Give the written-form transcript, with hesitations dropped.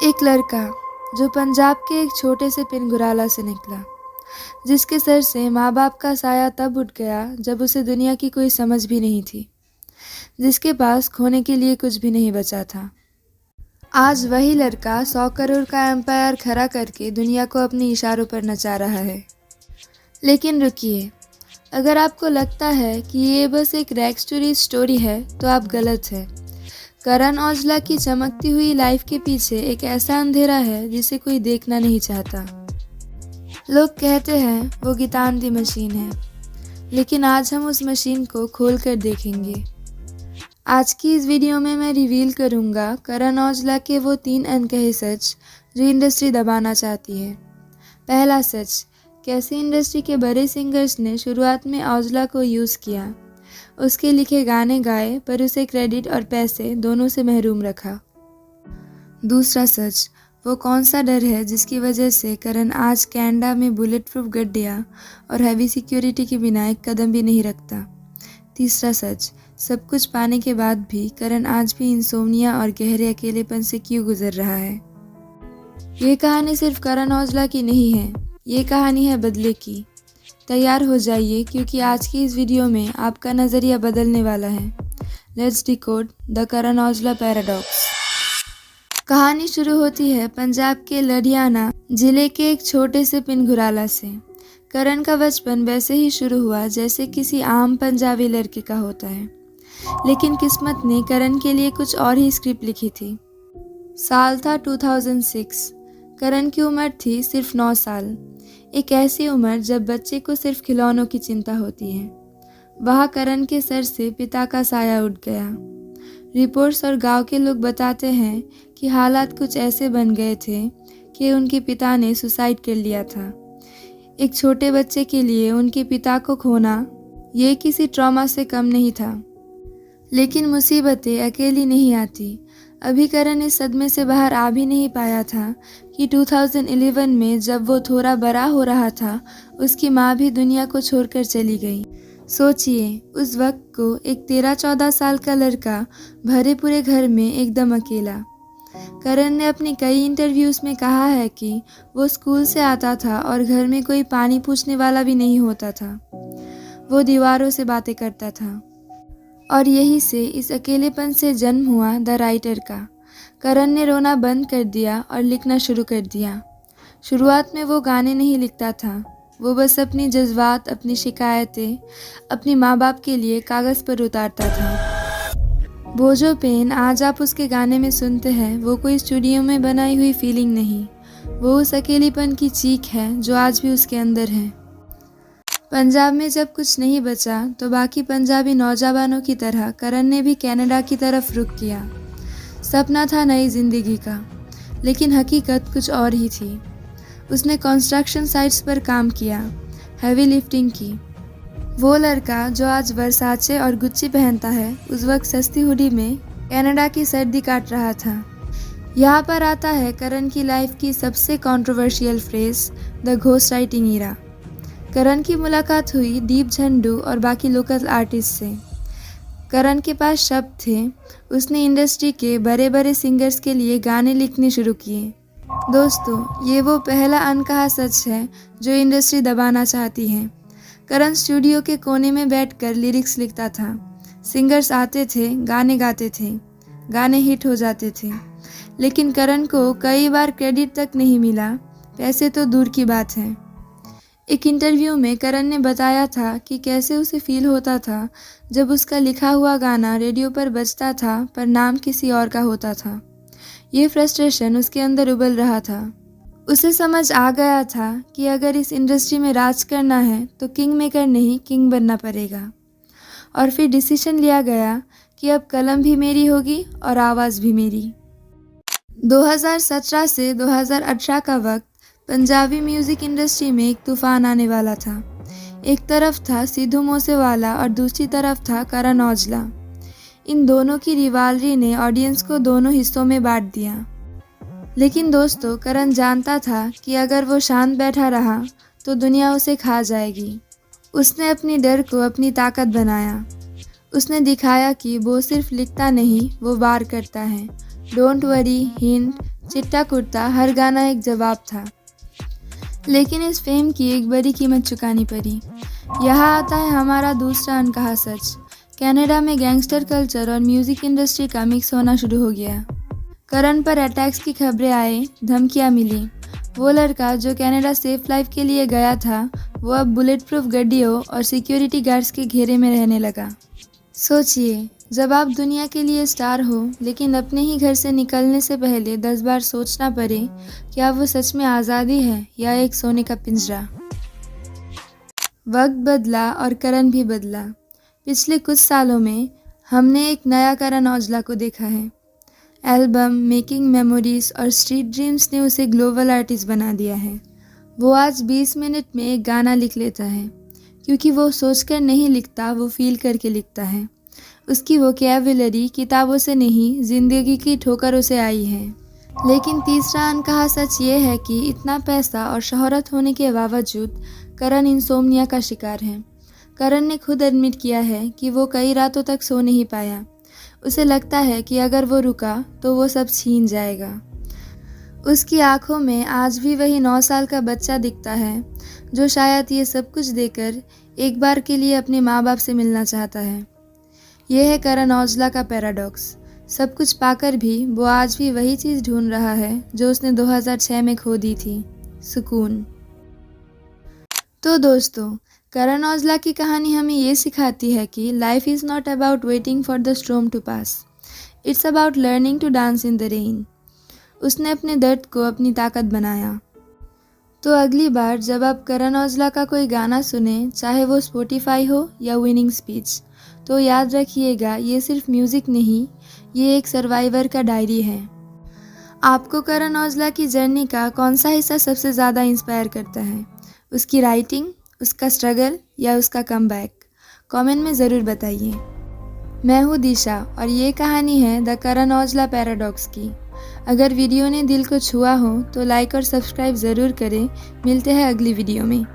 एक लड़का जो पंजाब के एक छोटे से पिनगुराला से निकला, जिसके सर से माँ बाप का साया तब उठ गया जब उसे दुनिया की कोई समझ भी नहीं थी, जिसके पास खोने के लिए कुछ भी नहीं बचा था। आज वही लड़का 100 करोड़ का एम्पायर खड़ा करके दुनिया को अपने इशारों पर नचा रहा है। लेकिन रुकिए, अगर आपको लगता है कि ये बस एक रैग स्टोरी स्टोरी है तो आप गलत है। करण औजला की चमकती हुई लाइफ के पीछे एक ऐसा अंधेरा है जिसे कोई देखना नहीं चाहता। लोग कहते हैं वो गीतांधी मशीन है, लेकिन आज हम उस मशीन को खोल कर देखेंगे। आज की इस वीडियो में मैं रिवील करूंगा करण औजला के वो 3 अनकहे सच जो इंडस्ट्री दबाना चाहती है। पहला सच, कैसे इंडस्ट्री के बड़े सिंगर्स ने शुरुआत में औजला को यूज़ किया, उसके लिखे गाने गाए पर उसे क्रेडिट और पैसे दोनों से महरूम रखा। दूसरा सच, वो कौन सा डर है जिसकी वजह से करण आज कनाडा में बुलेट प्रूफ गड्डियाँ और हैवी सिक्योरिटी के बिना एक कदम भी नहीं रखता। तीसरा सच, सब कुछ पाने के बाद भी करण आज भी इंसोम्निया और गहरे अकेलेपन से क्यों गुजर रहा है। ये कहानी सिर्फ करण औजला की नहीं है, ये कहानी है बदले की। तैयार हो जाइए क्योंकि आज की इस वीडियो में आपका नज़रिया बदलने वाला है। Let's decode the Karan Aujla paradox. कहानी शुरू होती है पंजाब के लुधियाना जिले के एक छोटे से पिनगुराला से। करण का बचपन वैसे ही शुरू हुआ जैसे किसी आम पंजाबी लड़के का होता है, लेकिन किस्मत ने करण के लिए कुछ और ही स्क्रिप्ट लिखी थी। साल था 2006। करण की उम्र थी सिर्फ 9 साल। एक ऐसी उम्र जब बच्चे को सिर्फ खिलौनों की चिंता होती है। वहाँ करण के सर से पिता का साया उठ गया। रिपोर्ट्स और गांव के लोग बताते हैं कि हालात कुछ ऐसे बन गए थे कि उनके पिता ने सुसाइड कर लिया था। एक छोटे बच्चे के लिए उनके पिता को खोना ये किसी ट्रॉमा से कम नहीं था। लेकिन मुसीबतें अकेली नहीं आती। अभी करण इस सदमे से बाहर आ भी नहीं पाया था कि 2011 में जब वो थोड़ा बड़ा हो रहा था, उसकी माँ भी दुनिया को छोड़कर चली गई। सोचिए, उस वक्त को एक 13-14 साल का लड़का भरे पूरे घर में एकदम अकेला। करण ने अपनी कई इंटरव्यूज़ में कहा है कि वो स्कूल से आता था और घर में कोई पानी पूछने वाला भी नहीं होता था। वो दीवारों से बातें करता था। और यही से इस अकेलेपन से जन्म हुआ द राइटर का। करण ने रोना बंद कर दिया और लिखना शुरू कर दिया। शुरुआत में वो गाने नहीं लिखता था, वो बस अपनी जज्बात, अपनी शिकायतें, अपनी माँ बाप के लिए कागज़ पर उतारता था। वो जो पेन आज आप उसके गाने में सुनते हैं, वो कोई स्टूडियो में बनाई हुई फीलिंग नहीं, वो उस अकेलेपन की चीख है जो आज भी उसके अंदर है। पंजाब में जब कुछ नहीं बचा तो बाकी पंजाबी नौजवानों की तरह करण ने भी कनाडा की तरफ रुख किया। सपना था नई जिंदगी का, लेकिन हकीकत कुछ और ही थी। उसने कंस्ट्रक्शन साइट्स पर काम किया, हैवी लिफ्टिंग की। वो लड़का जो आज वर्साचे और गुच्ची पहनता है, उस वक्त सस्ती हुडी में कनाडा की सर्दी काट रहा था। यहाँ पर आता है करण की लाइफ की सबसे controversial phrase, the ghost writing era. Karan की मुलाकात हुई दीप झंडू और बाकी लोकल आर्टिस्ट से। करण के पास शब्द थे, उसने इंडस्ट्री के बड़े बड़े सिंगर्स के लिए गाने लिखने शुरू किए। दोस्तों, ये वो पहला अनकहा सच है जो इंडस्ट्री दबाना चाहती है। करण स्टूडियो के कोने में बैठकर लिरिक्स लिखता था। सिंगर्स आते थे, गाने गाते थे, गाने हिट हो जाते थे, लेकिन करण को कई बार क्रेडिट तक नहीं मिला, पैसे तो दूर की बात है। एक इंटरव्यू में करण ने बताया था कि कैसे उसे फील होता था जब उसका लिखा हुआ गाना रेडियो पर बजता था पर नाम किसी और का होता था। ये फ्रस्ट्रेशन उसके अंदर उबल रहा था। उसे समझ आ गया था कि अगर इस इंडस्ट्री में राज करना है तो किंग मेकर नहीं, किंग बनना पड़ेगा। और फिर डिसीजन लिया गया कि अब कलम भी मेरी होगी और आवाज़ भी मेरी। 2017 से 2018 का वक्त पंजाबी म्यूज़िक इंडस्ट्री में एक तूफान आने वाला था। एक तरफ था सिद्धू मूसेवाला और दूसरी तरफ था करण औजला। इन दोनों की रिवालरी ने ऑडियंस को दोनों हिस्सों में बांट दिया। लेकिन दोस्तों, करण जानता था कि अगर वो शांत बैठा रहा तो दुनिया उसे खा जाएगी। उसने अपनी डर को अपनी ताकत बनाया। उसने दिखाया कि वो सिर्फ लिखता नहीं, वो वार करता है। डोंट वरी, हिंट, चिट्टा कुर्ता, हर गाना एक जवाब था। लेकिन इस फेम की एक बड़ी कीमत चुकानी पड़ी। यहाँ आता है हमारा दूसरा अनकहा सच। कनाडा में गैंगस्टर कल्चर और म्यूज़िक इंडस्ट्री का मिक्स होना शुरू हो गया। करण पर अटैक्स की खबरें आए, धमकियाँ मिली। वो लड़का जो कनाडा सेफ लाइफ के लिए गया था, वो अब बुलेट प्रूफ गड्डियों और सिक्योरिटी गार्ड्स के घेरे में रहने लगा। सोचिए, जब आप दुनिया के लिए स्टार हो लेकिन अपने ही घर से निकलने से पहले 10 बार सोचना पड़े क्या वो सच में आज़ादी है या एक सोने का पिंजरा। वक्त बदला और करण भी बदला। पिछले कुछ सालों में हमने एक नया करण औजला को देखा है। एल्बम, मेकिंग मेमोरीज और स्ट्रीट ड्रीम्स ने उसे ग्लोबल आर्टिस्ट बना दिया है। वो आज 20 मिनट में एक गाना लिख लेता है, क्योंकि वो सोचकर नहीं लिखता, वो फील करके लिखता है। उसकी वोकैबुलरी किताबों से नहीं, जिंदगी की ठोकरों से आई है। लेकिन तीसरा अनकहा सच ये है कि इतना पैसा और शोहरत होने के बावजूद करण इंसोम्निया का शिकार है। करण ने खुद एडमिट किया है कि वो कई रातों तक सो नहीं पाया। उसे लगता है कि अगर वो रुका तो वो सब छीन जाएगा। उसकी आंखों में आज भी वही 9 साल का बच्चा दिखता है, जो शायद ये सब कुछ देकर एक बार के लिए अपने माँ बाप से मिलना चाहता है। यह है करण औजला का पैराडॉक्स। सब कुछ पाकर भी वो आज भी वही चीज़ ढूंढ रहा है जो उसने 2006 में खो दी थी, सुकून। तो दोस्तों, करण औजला की कहानी हमें ये सिखाती है कि life is not about waiting for the storm to pass, it's about learning to dance in the rain. उसने अपने दर्द को अपनी ताकत बनाया। तो अगली बार जब आप करण औजला का कोई गाना सुने, चाहे वो स्पॉटिफाई हो या विनिंग स्पीच, तो याद रखिएगा ये सिर्फ म्यूज़िक नहीं, ये एक सर्वाइवर का डायरी है। आपको करण औजला की जर्नी का कौन सा हिस्सा सबसे ज़्यादा इंस्पायर करता है? उसकी राइटिंग, उसका स्ट्रगल या उसका कमबैक? कमेंट में ज़रूर बताइए। मैं हूँ दिशा और ये कहानी है द करण औजला पैराडॉक्स की। अगर वीडियो ने दिल को छुआ हो तो लाइक और सब्सक्राइब ज़रूर करें। मिलते हैं अगली वीडियो में।